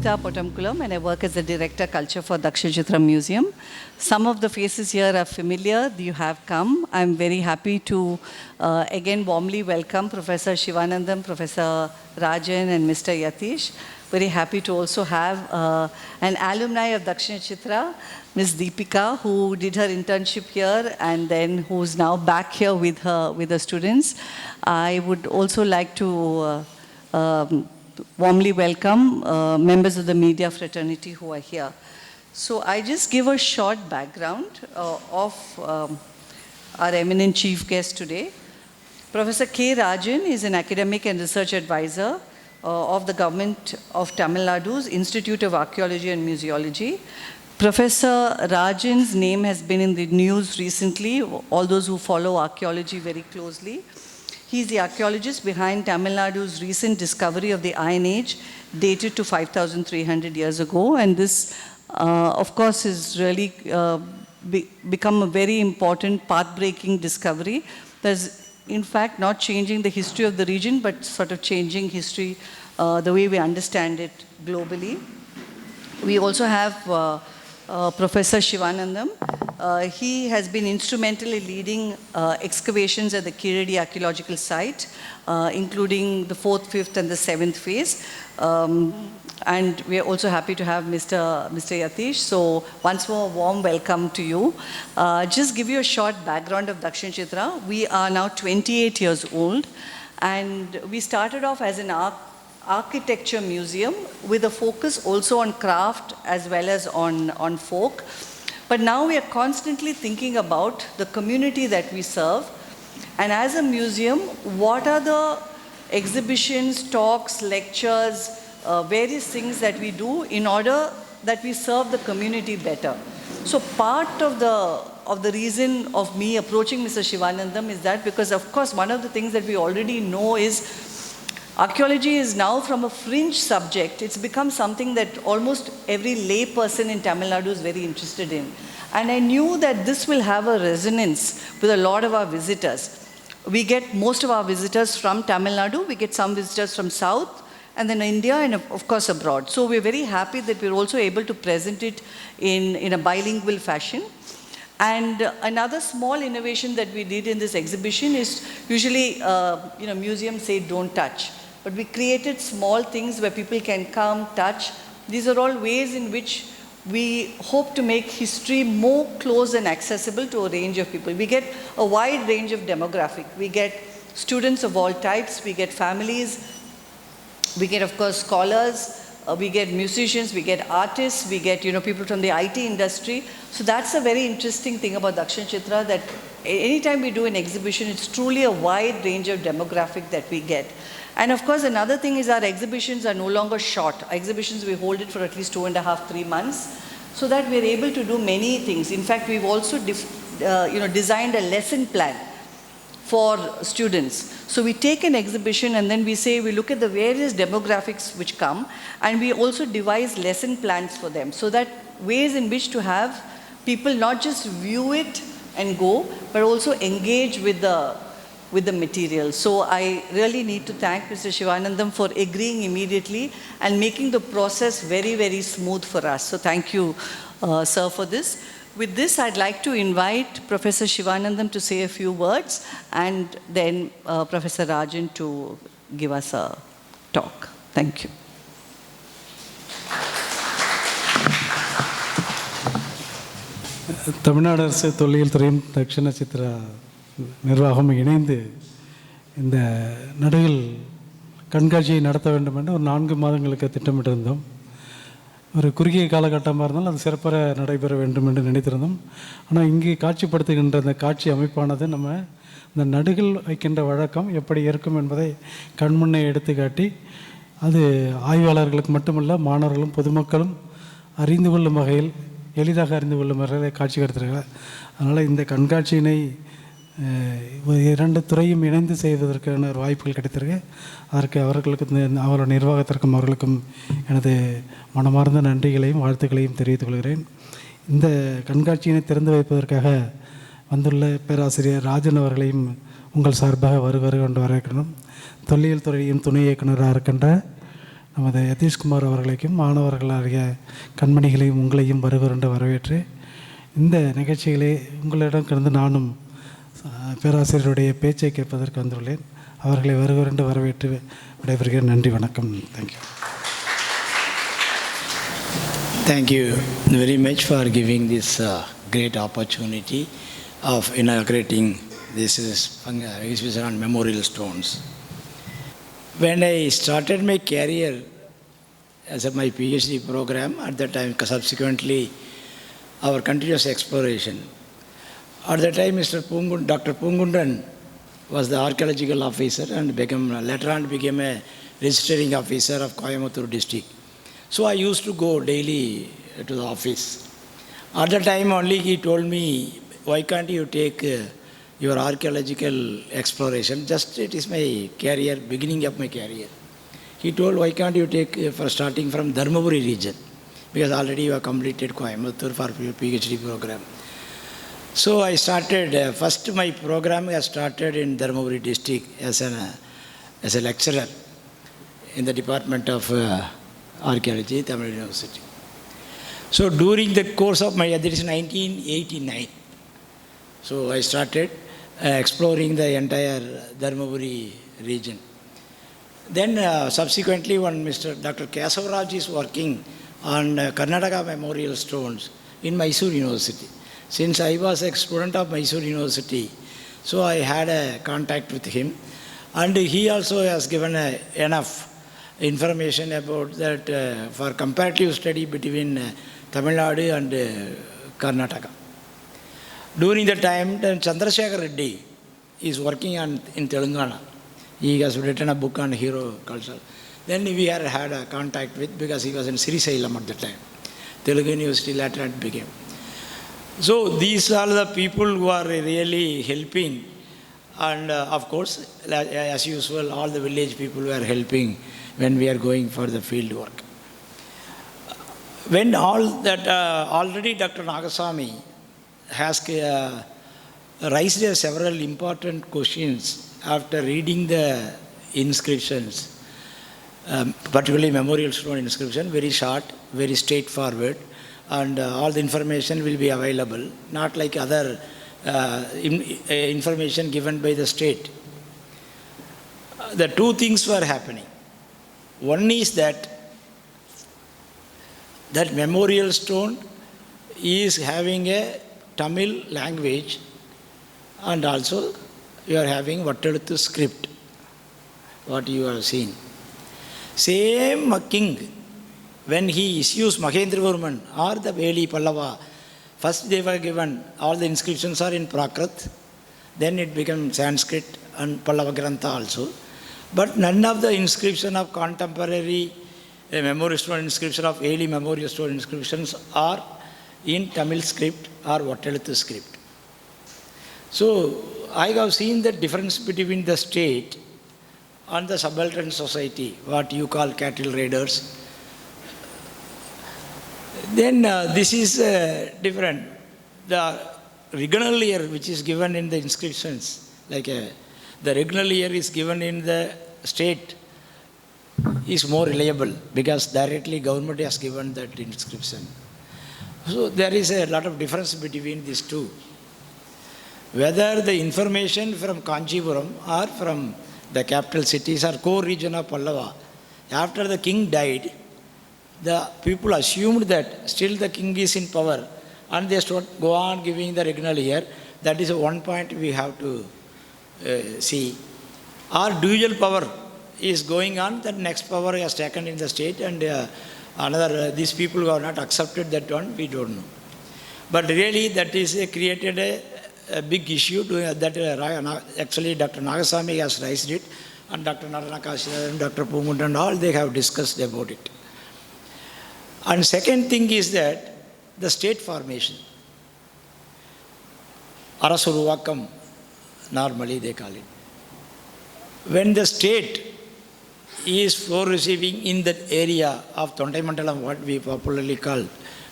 Anita Pottamkulam and I work as the Director Culture for Dakshina Chitra Museum. Some of the faces here are familiar, you have come. I'm very happy to again warmly welcome Professor Sivanandam, Professor Rajan and Mr. Yatish. Very happy to also have an alumni of Dakshina Chitra, Ms. Deepika, who did her internship here and then who's now back here with the students. I would also like to warmly welcome members of the media fraternity who are here. So I just give a short background of our eminent chief guest today. Professor K. Rajan is an academic and research advisor of the Government of Tamil Nadu's Institute of Archaeology and Museology. Professor Rajan's name has been in the news recently, all those who follow archaeology very closely. He's the archaeologist behind Tamil Nadu's recent discovery of the Iron Age, dated to 5,300 years ago. And this, of course, has really become a very important path-breaking discovery. There's, in fact, not changing the history of the region, but sort of changing history the way we understand it globally. We also have Professor Sivanandam. He has been instrumental in leading excavations at the Kiradi archaeological site, including the 4th, 5th and the 7th phase. And we are also happy to have Mr. Yatish. So once more, a warm welcome to you. Just give you a short background of Dakshina Chitra. We are now 28 years old, and we started off as an architecture museum with a focus also on craft as well as on folk. But now we are constantly thinking about the community that we serve. And as a museum, what are the exhibitions, talks, lectures, various things that we do in order that we serve the community better. So part of the reason of me approaching Mr. Sivanandam is that because, of course, one of the things that we already know is archaeology is now from a fringe subject. It's become something that almost every lay person in Tamil Nadu is very interested in. And I knew that this will have a resonance with a lot of our visitors. We get most of our visitors from Tamil Nadu. We get some visitors from South, and then India, and of course abroad. So we're very happy that we're also able to present it in a bilingual fashion. And another small innovation that we did in this exhibition is usually, museums say don't touch. But we created small things where people can come, touch. These are all ways in which we hope to make history more close and accessible to a range of people. We get a wide range of demographic. We get students of all types. We get families. We get, of course, scholars. We get musicians. We get artists. We get, people from the IT industry. So that's a very interesting thing about Dakshina Chitra, that anytime we do an exhibition, it's truly a wide range of demographic that we get. And of course, another thing is our exhibitions are no longer short. Our exhibitions, we hold it for at least 2.5, 3 months, so that we're able to do many things. In fact, we've also designed a lesson plan for students. So we take an exhibition and then we look at the various demographics which come, and we also devise lesson plans for them, so that ways in which to have people not just view it and go, but also engage with the material. So I really need to thank Mr. Sivanandam for agreeing immediately and making the process very, very smooth for us. So thank you, sir, for this. With this, I'd like to invite Professor Sivanandam to say a few words, and then Professor Rajan to give us a talk. Thank you. Tamil Nadu அரசு தொல்லியல் துறையும் தக்ஷிண சித்ரா நிர்வாகம் இணைந்து இந்த நடுகள் கண்காட்சியை நடத்த வேண்டும் என்று ஒரு 4 மாதங்களுக்கு திட்டமிட்டிருந்தோம். ஒரு குறுகிய காலகட்டமாக இருந்தாலும் அது சிறப்பாக நடைபெற வேண்டும் என்று நினைத்திருந்தோம். ஆனால் இங்கே காட்சிப்படுத்துகின்ற அந்த காட்சி அமைப்பானது நம்ம இந்த நடுகள் வைக்கின்ற வழக்கம் எப்படி இருக்கும் என்பதை கண்முன்னே எடுத்துக்காட்டி, அது ஆய்வாளர்களுக்கு மட்டுமல்ல, மாணவர்களும் பொதுமக்களும் அறிந்து கொள்ளும் வகையில், எளிதாக அறிந்து கொள்ளும் வகையில் காட்சி எடுத்திருக்கிறார். அதனால் இந்த கண்காட்சியினை 2 துறையும் இணைந்து செய்வதற்கான ஒரு வாய்ப்புகள் கிடைத்திருக்கு. அதற்கு அவர்களுக்கு, அவரோட நிர்வாகத்திற்கும் அவர்களுக்கும் எனது மனமார்ந்த நன்றிகளையும் வாழ்த்துக்களையும் தெரிவித்துக் கொள்கிறேன். இந்த கண்காட்சியினை திறந்து வைப்பதற்காக வந்துள்ள பேராசிரியர் ராஜன் அவர்களையும் உங்கள் சார்பாக வருக கொண்டு வரவேற்கணும். தொல்லியல் துறையின் துணை இயக்குநராக இருக்கின்ற நமது யதீஷ்குமார் அவர்களையும் மாணவர்களாகிய கண்மணிகளையும் உங்களையும் வருவரென்று வரவேற்று இந்த நிகழ்ச்சிகளை உங்களிடம் கிடந்து நானும் பேராசிரியருடைய பேச்சை கேட்பதற்கு வந்துள்ளேன். அவர்களை வருவரென்று வரவேற்று விடைபெறுகிறேன். நன்றி, வணக்கம். Thank you. Thank you very much for giving this great opportunity of inaugurating this exhibition on memorial stones. When I started my career as my PhD program, at that time, subsequently, our continuous exploration. At that time, Dr. Pungundan was the archaeological officer and later on became a registering officer of Coimbatore district. So I used to go daily to the office. At the time only he told me, why can't you take your archaeological exploration? Just it is my career, beginning of my career. He told, why can't you take for starting from Dharmaburi region? Because already you have completed Coimbatore for your PhD program. So I started, first my program has started in Dharmaburi district as a lecturer in the Department of Archaeology, Tamil University. So during the course of my, that is 1989, so I started exploring the entire Dharmaburi region. Then subsequently when Dr. Kesavaraj is working on Karnataka memorial stones in Mysore University. Since I was a student of Mysore University, so I had a contact with him, and he also has given enough information about that for comparative study between Tamil Nadu and Karnataka. During the time, Chandrasekhar Reddy is working in Telangana. He has written a book on hero culture. Then we had a contact with, because he was in Srisailam at the time. Telugu University later it became. So these are the people who are really helping, and of course, as usual, all the village people were helping when we are going for the field work. When all that, already Dr. Nagasamy has raised several important questions after reading the inscriptions, particularly memorial stone inscription, very short, very straightforward, and all the information will be available, not like other information given by the state. The two things were happening. One is that memorial stone is having a Tamil language, and also you are having Vatteluttu script, what you are seeing. Same king, when he issues Mahendravarman or the Veli Pallava, first they were given, all the inscriptions are in Prakrit, then it became Sanskrit and Pallava Grantha also. But none of the inscription of contemporary memorial stone inscription of early memorial stone inscriptions are in Tamil script or Vatteluttu script. So I have seen the difference between the state and the subaltern society, what you call cattle raiders. Then this is different. The regional year which is given in the inscriptions, like the regional year is given in the state, is more reliable because directly government has given that inscription. So there is a lot of difference between these two. Whether the information from Kanchipuram or from the capital cities or core region of Pallava, after the king died, the people assumed that still the king is in power, and they go on giving the regional year. That is one point we have to see. Our dual power is going on, the next power has taken in the state, and these people who have not accepted that one, we don't know. But really that is created a big issue that actually Dr. Nagasamy has raised it, and Dr. Naranakashi and Dr. Pungundan and all, they have discussed about it. And second thing is that the state formation. Arasuruvakam, normally they call it. When the state is for receiving in that area of Thondai Mandalam, what we popularly call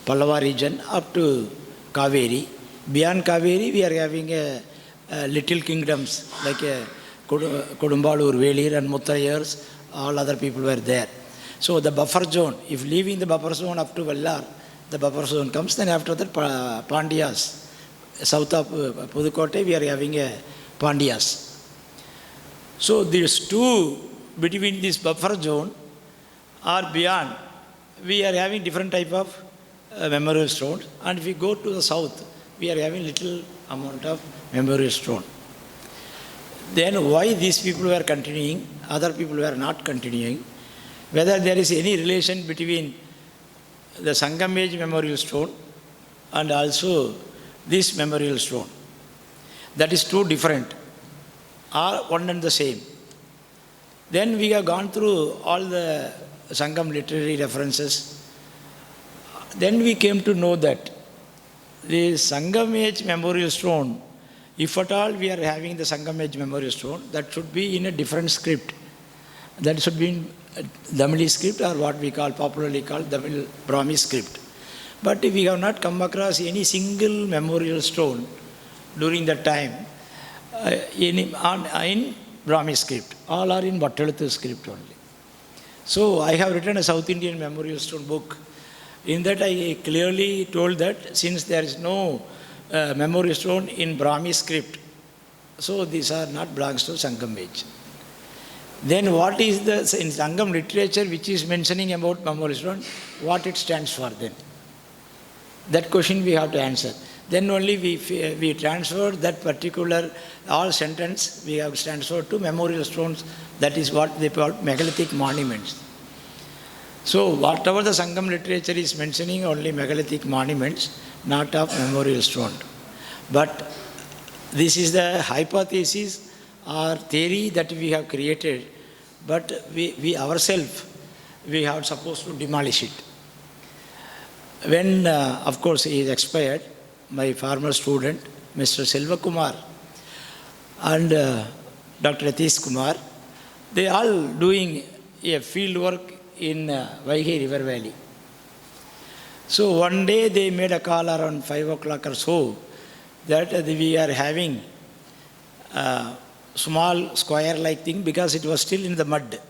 Pallava region, up to Kaveri. Beyond Kaveri, we are having little kingdoms like Kodumbalur, Velir and Muttayars, all other people were there. So the buffer zone, if leaving the buffer zone up to Vallar, the buffer zone comes, then after that Pandyas, south of Pudukkottai, we are having a Pandyas. So these two, between this buffer zone or beyond, we are having different type of memorial stones. And if we go to the south, we are having little amount of memorial stone. Then why these people were continuing, other people were not continuing, whether there is any relation between the Sangam age memorial stone and also this memorial stone. That is two different, or one and the same. Then we have gone through all the Sangam literary references. Then we came to know that the Sangam age memorial stone, if at all we are having the Sangam age memorial stone, that should be in a different script. That should be in Damili script, or what we call popularly called Tamil Brahmi script. But we have not come across any single memorial stone during that time in Brahmi script. All are in Vatteluthu script only. So I have written a South Indian memorial stone book. In that I clearly told that since there is no memorial stone in Brahmi script, so these are not belongs to Sangam age. Then what is the, in Sangam literature which is mentioning about memorial stone, what it stands for then? That question we have to answer. Then only we transfer that particular, all sentence we have transferred to memorial stones. That is what they call megalithic monuments. So whatever the Sangam literature is mentioning, only megalithic monuments, not of memorial stone. But this is the hypothesis or theory that we have created, but we ourselves, we are supposed to demolish it. When, of course, he is expired, my former student, Mr. Selva Kumar, and Dr. Atish Kumar, they all doing a field work in Vaigai River Valley. So one day they made a call around 5 o'clock or so that we are having a small square-like thing because it was still in the mud.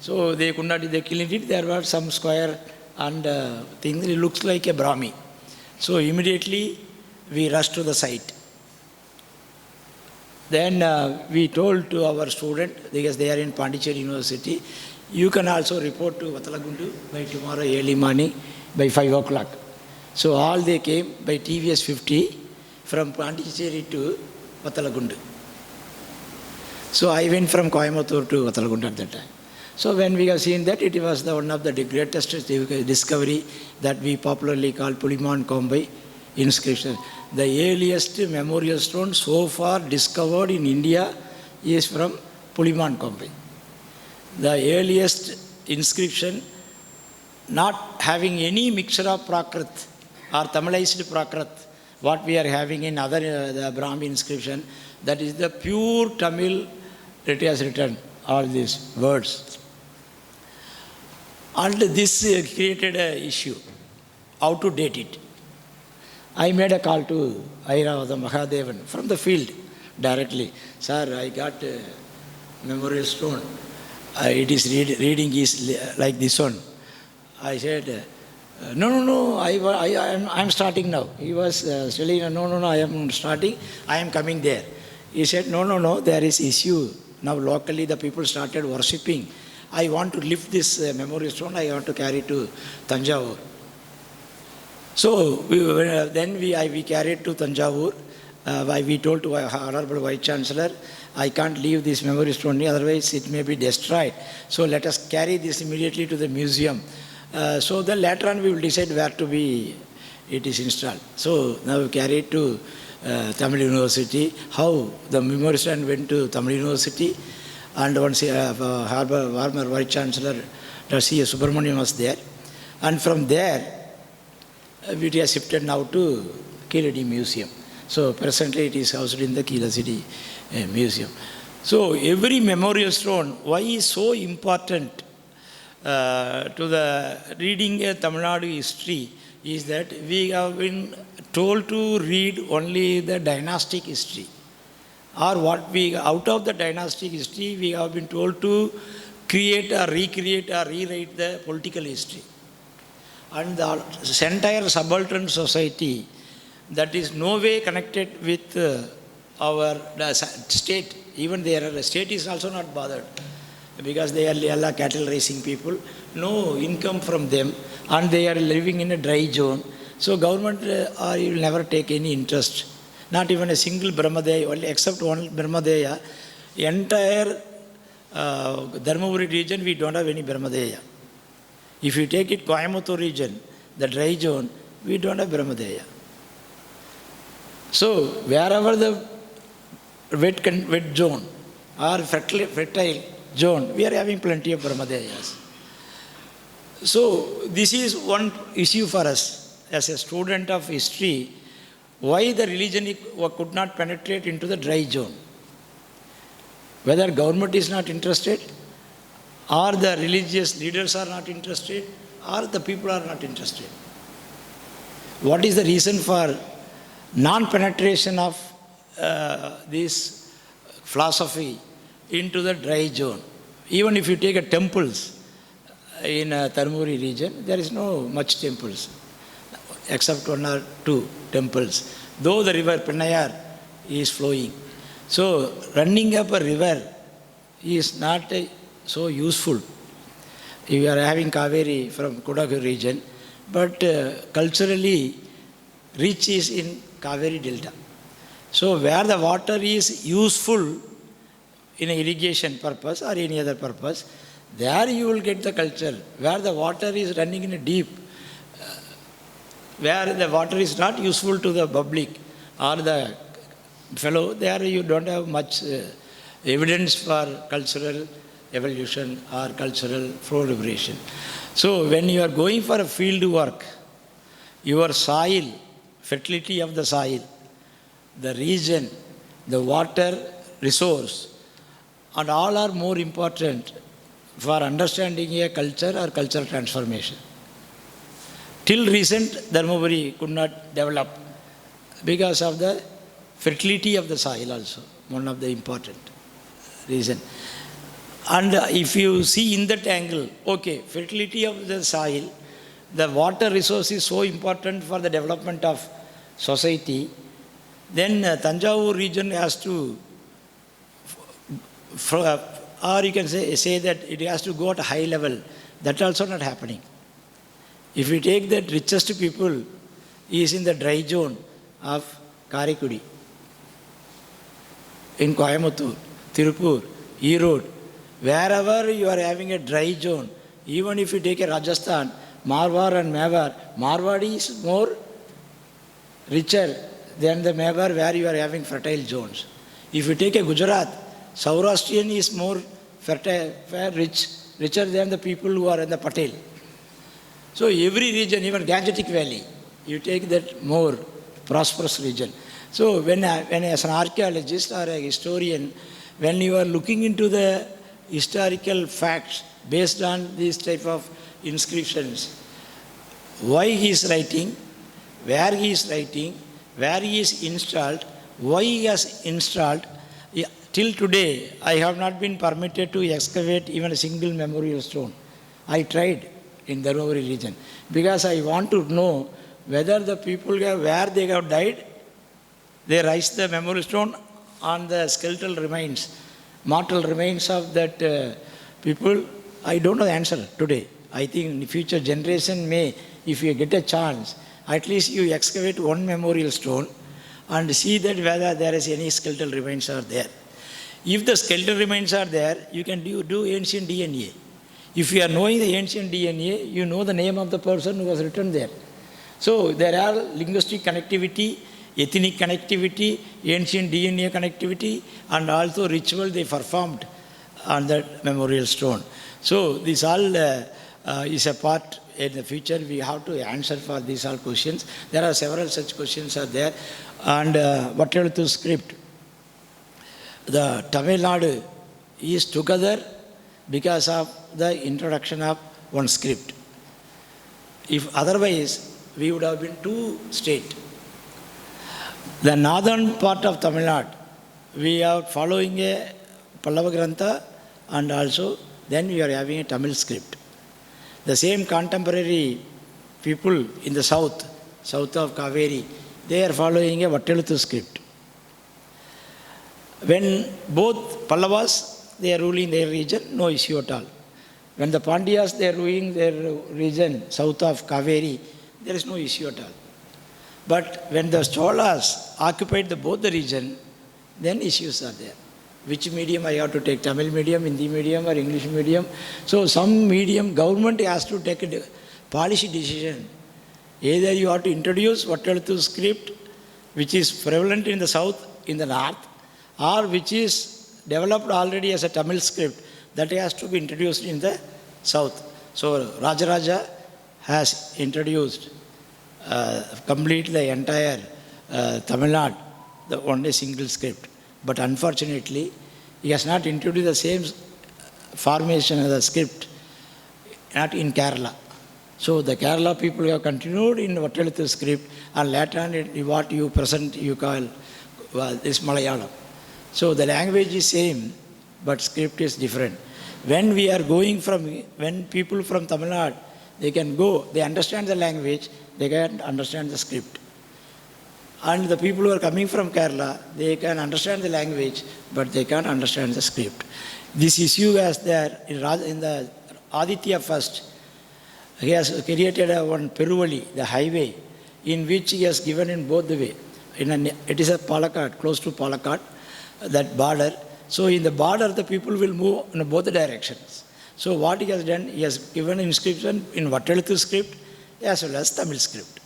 So they could not, they killed it, there were some square and things, it looks like a Brahmi. So immediately we rushed to the site. Then we told to our student, because they are in Pondicherry University, you can also report to Vatalagundu by tomorrow early morning by 5 o'clock. So all they came by TVS 50 from Pondicherry to Vatalagundu. So I went from Coimbatore to Vatalagundu at that time. So when we have seen that, it was one of the greatest discovery that we popularly call Puliman Kombai inscription. The earliest memorial stone so far discovered in India is from Puliman Kombai. The earliest inscription not having any mixture of Prakrit or Tamilized Prakrit, what we are having in other the Brahmi inscription, that is the pure Tamil that has written all these words. And this created an issue, how to date it. I made a call to Airavada Mahadevan from the field directly. Sir, I got a memorial stone. It is reading is like this one. I said, no, I am starting now. He was telling, no, I am starting, I am coming there. He said, no, there is issue. Now locally the people started worshipping. I want to lift this memorial stone, I want to carry to Tanjavur. So then we carried to Tanjavur. We told to our Honorable Vice Chancellor, I can't leave this memorial stone, otherwise it may be destroyed. So let us carry this immediately to the museum. So then later on we will decide where to be it is installed. So now we carry it to Tamil University. How the memorial stone went to Tamil University, and once former Vice Chancellor C.S. Subramanian was there. And from there, we are shifted now to Keeladi Museum. So presently it is housed in the Keeladi Museum. So every memorial stone, why is so important to the reading Tamil Nadu history is that we have been told to read only the dynastic history. Or what we, out of the dynastic history, we have been told to create or recreate or rewrite the political history. And the entire subaltern society that is no way connected with our state, even the state is also not bothered because they are cattle raising people, no income from them, and they are living in a dry zone. So government will never take any interest, not even a single Brahmadeya, except one Brahmadeya. Entire Dharmaburi region, we don't have any Brahmadeya. If you take it Coimbatore region, the dry zone, we don't have Brahmadeya. So wherever the wet zone or fertile zone, we are having plenty of Brahmadeyas. So this is one issue for us as a student of history, why the religion could not penetrate into the dry zone. Whether government is not interested, or the religious leaders are not interested, or the people are not interested. What is the reason for non-penetration of this philosophy into the dry zone? Even if you take a temples in Dharmaburi region, there is no much temples, except one or two temples, though the river Pennayar is flowing. So running up a river is not so useful. You are having Kaveri from Kodagu region, but culturally rich is in Kaveri Delta. So where the water is useful in an irrigation purpose or any other purpose, there you will get the culture. Where the water is running in a deep, where the water is not useful to the public or the fellow, there you don't have much evidence for cultural evolution or cultural proliferation. So when you are going for a field work, your soil, fertility of the soil, the region, the water resource, and all are more important for understanding a culture or cultural transformation. Till recent, Dharmaburi could not develop because of the fertility of the soil also, one of the important reason. And if you see in that angle, okay, fertility of the soil, the water resource is so important for the development of society, then Tanjavur region has to, or you can say that it has to go at a high level. That also not happening. If you take that richest people, he is in the dry zone of Karikudi, in Coimbatore, Tirupur, Erode, wherever you are having a dry zone, even if you take a Rajasthan, Marwar and Mewar, Marwadi is more richer than the Mewar where you are having fertile zones. If you take a Gujarat, Saurashtrian is more fertile, richer than the people who are in the Patel. So every region, even Gangetic Valley, you take that more prosperous region. So when as an archaeologist or a historian, when you are looking into the historical facts based on these type of inscriptions, why he is writing, where he is writing, where he is installed, why he has installed, till today I have not been permitted to excavate even a single memorial stone. I tried in the Dharmaburi region because I want to know whether the people where they have died, they raised the memorial stone on the skeletal remains, mortal remains of that people. I don't know the answer today. I think in the future generation may, if you get a chance, at least you excavate one memorial stone and see that whether there is any skeletal remains are there. If the skeletal remains are there, you can do ancient DNA. If you are knowing the ancient DNA, you know the name of the person who was written there. So there are linguistic connectivity, ethnic connectivity, ancient DNA connectivity, and also ritual they performed on that memorial stone. So this all is a part in the future we have to answer for these all questions. There are several such questions are there. And Vatteluttu script, the Tamil Nadu is together because of the introduction of one script. If otherwise, we would have been two states. The northern part of Tamil Nadu, we are following a Pallava Grantha and also then you are having a Tamil script. The same contemporary people in the south of Kaveri, they are following a Vatteluthu script. When both Pallavas, they are ruling their region, no issue at all. When the Pandyas, they are ruling their region, south of Kaveri, there is no issue at all. But when the Cholas occupied both the region, then issues are there. Which medium I have to take, Tamil medium, Hindi medium or English medium? So some medium, government has to take a policy decision. Either you have to introduce Vatteluthu script, which is prevalent in the south, in the north, or which is developed already as a Tamil script that has to be introduced in the south. So Rajaraja has introduced complete the entire Tamil Nadu, the only single script. But unfortunately, he has not introduced the same formation as the script, not in Kerala. So the Kerala people have continued in Vatteluthu script, and later on what you present, you call this Malayalam. So the language is same, but script is different. When we are going when people from Tamil Nadu, they can go, they understand the language, they can understand the script. And the people who are coming from Kerala, they can understand the language, but they can't understand the script. This issue is there in the Aditya first. He has created one Peruvali, the highway, in which he has given in both the way. It is a Palakkad, close to Palakkad, that border. So in the border, the people will move in both the directions. So what he has done, he has given inscription in Vatteluthu script as well as Tamil script.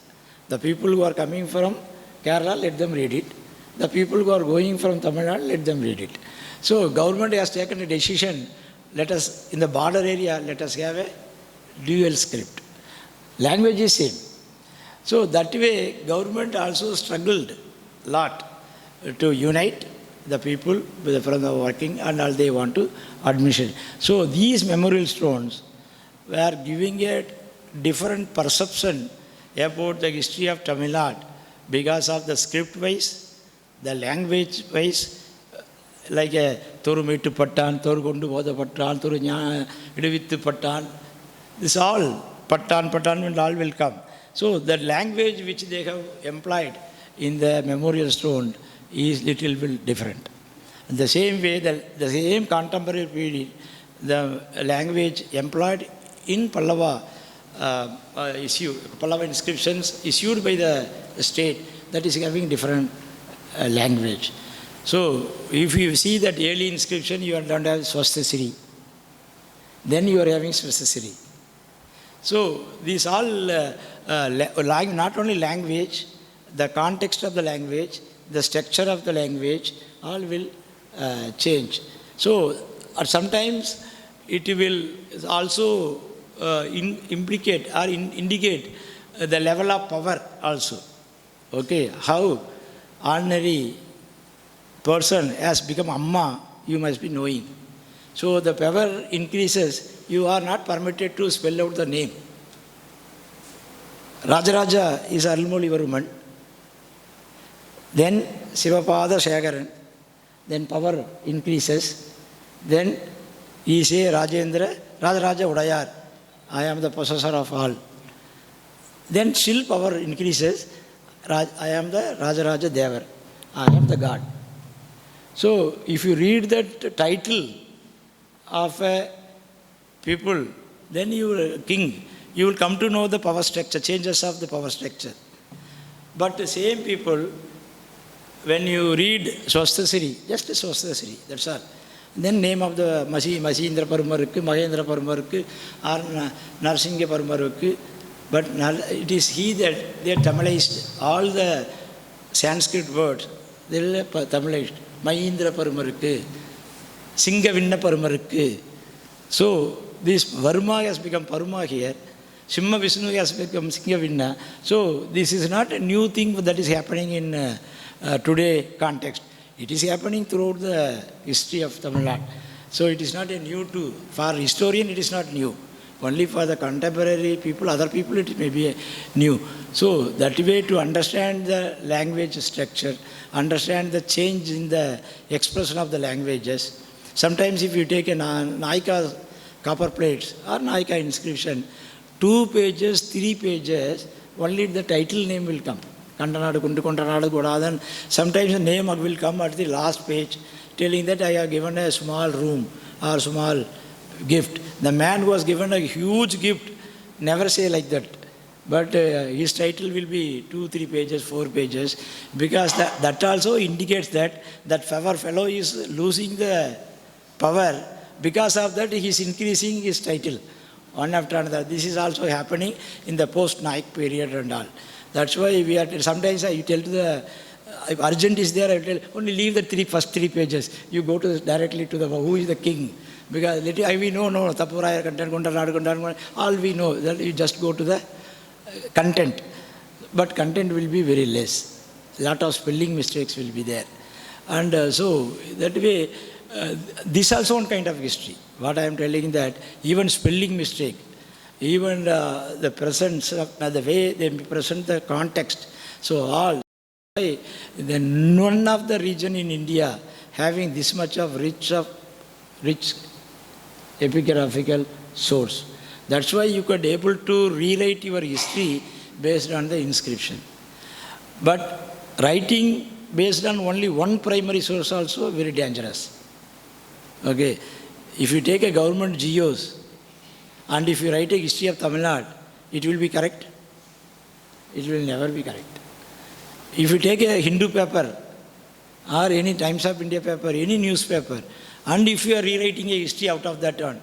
The people who are coming from Kerala, let them read it. The people who are going from Tamil Nadu, let them read it. So government has taken a decision, in the border area, let us have a dual script. Language is same. So that way, government also struggled a lot to unite the people from the working and all they want to admission. So these memorial stones were giving a different perception about the history of Tamil Nadu because of the script wise, the language wise, like a Torumetu Pattan, Torugundu Voda Pattan, Torunya Idivithu Pattan. This all, Pattan and all will come. So the language which they have employed in the memorial stone is little bit different. In the same way, the same contemporary period, the language employed in Pallava Pallava inscriptions issued by the state, that is having different language. So if you see that early inscription, you don't have Swasthasiri. Then you are having Swasthasiri. So these all, not only language, the context of the language, the structure of the language, all will change. So sometimes it will also implicate or indicate the level of power also. Okay, how ordinary person has become Amma, you must be knowing. So the power increases, you are not permitted to spell out the name. Rajaraja is Arulmozhivarman, then Sivapada Shekaran, then power increases, then he say Rajendra, Rajaraja Udayar, I am the possessor of all. Then still power increases, I am the Rajaraja Devar, I am the God. So if you read that title of a people, then you are king. You will come to know the power structure, changes of the power structure. But the same people, when you read Swasthasiri, just Swasthasiri, that's all. Then name of the Masindra Parumarukku, Mahendra Parumarukku, or Narsingha Parumarukku. But it is he that they Tamilized all the Sanskrit words, they will Tamilized. Mahindra Parumarukku, Singavinna Parumarukku. So this Varma has become Paruma here. Simha Vishnu has become Singavinna. So this is not a new thing that is happening in today context. It is happening throughout the history of Tamil Nadu. So it is not a new to, for historian it is not new. Only for the contemporary people, other people it may be new. So that way to understand the language structure, understand the change in the expression of the languages. Sometimes if you take a Naika copper plates or Nayaka inscription, 2 pages, 3 pages, only the title name will come. Kandanadu Kundu Kondanadu Godadan. Sometimes the name will come at the last page, telling that I have given a small room or small gift. The man who was given a huge gift never say like that. But his title will be 2, 3 pages, 4 pages, because that also indicates that our fellow is losing the power. Because of that, he is increasing his title one after another. This is also happening in the post-Naik period and all. That's why we are, sometimes I tell to the, if urgent is there, I will tell, only leave the first 3 pages. You go to directly to the, who is the king. Because we know, Tapuraya, content, all we know, that you just go to the content. But content will be very less. Lot of spelling mistakes will be there. And so, that way, this also one kind of history. What I am telling that, even spelling mistake, even the presence, the way they present the context. So all, then none of the region in India having this much of rich epigraphical source. That's why you could able to rewrite your history based on the inscription. But writing based on only one primary source also very dangerous. Okay, if you take a government geos and if you write a history of Tamil Nadu, it will be correct? It will never be correct. If you take a Hindu paper or any Times of India paper, any newspaper, and if you are rewriting a history out of that one,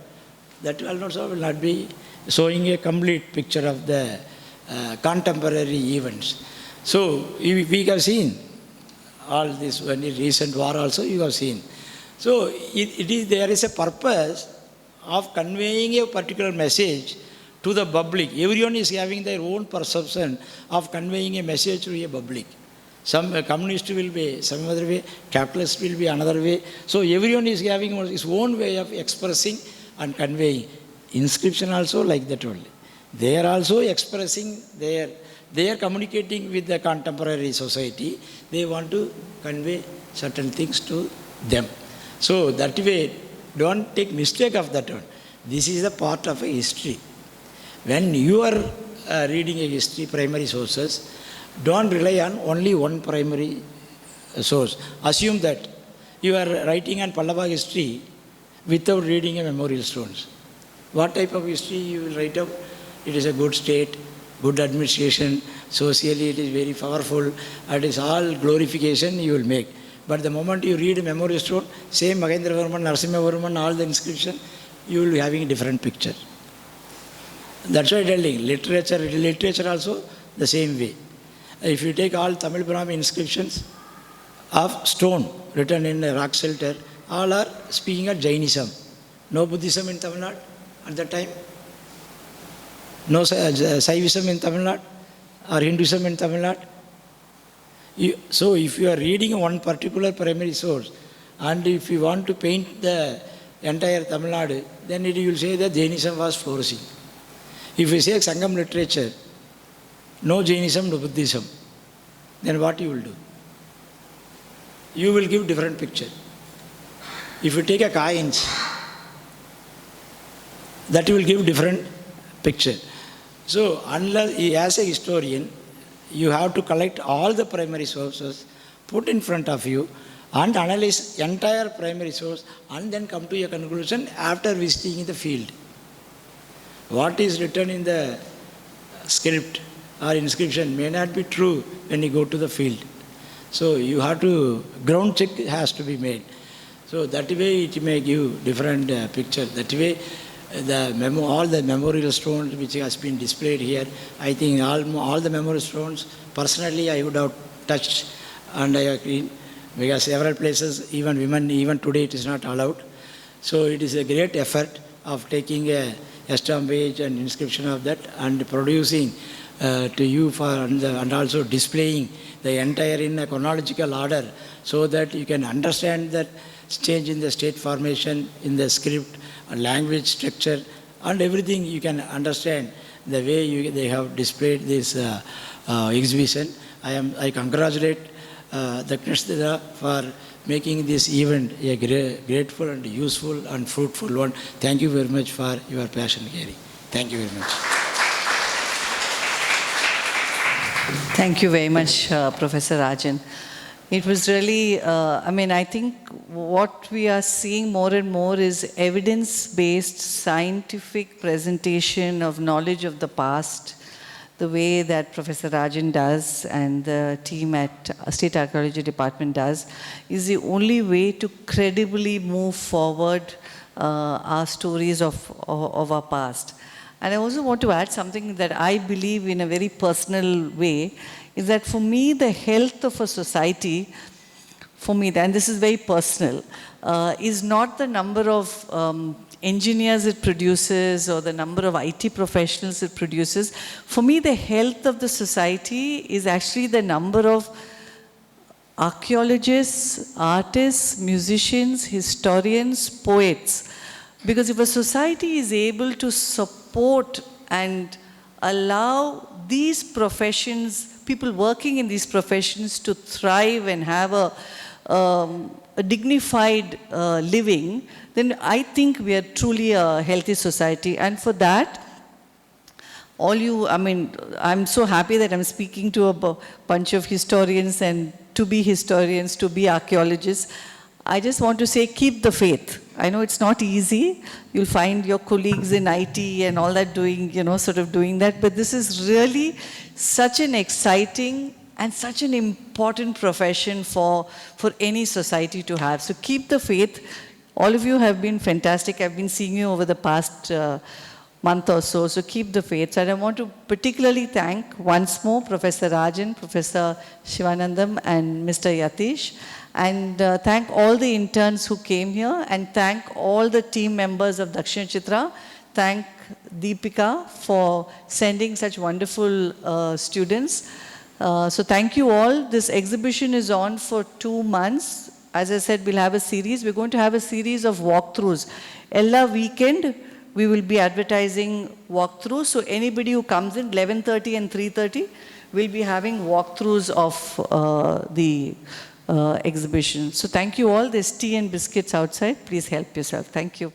that also will not be showing a complete picture of the contemporary events. So, we have seen all this, when in recent war also you have seen. So, there is a purpose of conveying a particular message to the public. Everyone is having their own perception of conveying a message to a public. Some communist will be some other way, capitalist will be another way. So everyone is having his own way of expressing and conveying. Inscription also like that only. They are also expressing they are communicating with the contemporary society. They want to convey certain things to them. So that way, don't take mistake of that one. This is a part of a history. When you are reading a history, primary sources, don't rely on only one primary source. Assume that you are writing on Pallava history without reading a memorial stones. What type of history you will write up? It is a good state, good administration, socially it is very powerful, it is all glorification you will make. But the moment you read a memorial stone, same Mahendra Varman, Narasimha Varman, all the inscription, you will be having a different picture. That's why I tell you, literature also the same way. If you take all Tamil Brahmi inscriptions of stone written in a rock shelter, all are speaking of Jainism. No Buddhism in Tamil Nadu at that time. No Saivism in Tamil Nadu or Hinduism in Tamil Nadu. So if you are reading one particular primary source and if you want to paint the entire Tamil Nadu, then you will say that Jainism was flourishing. If you say Sangam literature, no Jainism, no Buddhism, then what you will do? You will give different picture. If you take a coins, that will give different picture. So, unless, as a historian, you have to collect all the primary sources, put in front of you, and analyze entire primary source, and then come to a conclusion after visiting the field. What is written in the script or inscription may not be true when you go to the field. So you have to, ground check has to be made. So that way it may give different picture. That way all the memorial stones which has been displayed here, I think all the memorial stones, personally I would have touched and I agree, because several places, even women, even today it is not allowed. So it is a great effort of taking a stampage and inscription of that and producing to you for and also displaying the entire in a chronological order so that you can understand that change in the state formation, in the script, language structure, and everything you can understand the way they have displayed this exhibition. I congratulate Dakshineshwara for making this event a grateful and useful and fruitful one. Thank you very much for your passion, Gary. Thank you very much. Thank you very much, Professor Rajan. It was really, I think what we are seeing more and more is evidence-based scientific presentation of knowledge of the past, the way that Professor Rajan does and the team at State Archaeology Department does, is the only way to credibly move forward our stories of our past. And I also want to add something that I believe in a very personal way, is that for me, the health of a society, for me, and this is very personal, is not the number of engineers it produces or the number of IT professionals it produces. For me, the health of the society is actually the number of archaeologists, artists, musicians, historians, poets. Because if a society is able to support and allow these professions, people working in these professions to thrive and have a dignified living, then I think we are truly a healthy society. And for that, I'm so happy that I'm speaking to a bunch of historians and to-be historians, to-be archaeologists. I just want to say, keep the faith. I know it's not easy. You'll find your colleagues in IT and all that doing, sort of doing that. But this is really such an exciting and such an important profession for any society to have. So keep the faith. All of you have been fantastic. I've been seeing you over the past month or so. So keep the faith. And I want to particularly thank once more Professor Rajan, Professor Shivanandam, and Mr. Yatish. And thank all the interns who came here, and thank all the team members of Dakshina Chitra. Thank Deepika for sending such wonderful students. So thank you all. This exhibition is on for 2 months. As I said, we'll have a series. We're going to have a series of walkthroughs. Ella weekend, we will be advertising walkthroughs. So anybody who comes in, 11:30 and 3:30, we'll be having walkthroughs of the exhibition. So thank you all. There's tea and biscuits outside. Please help yourself. Thank you.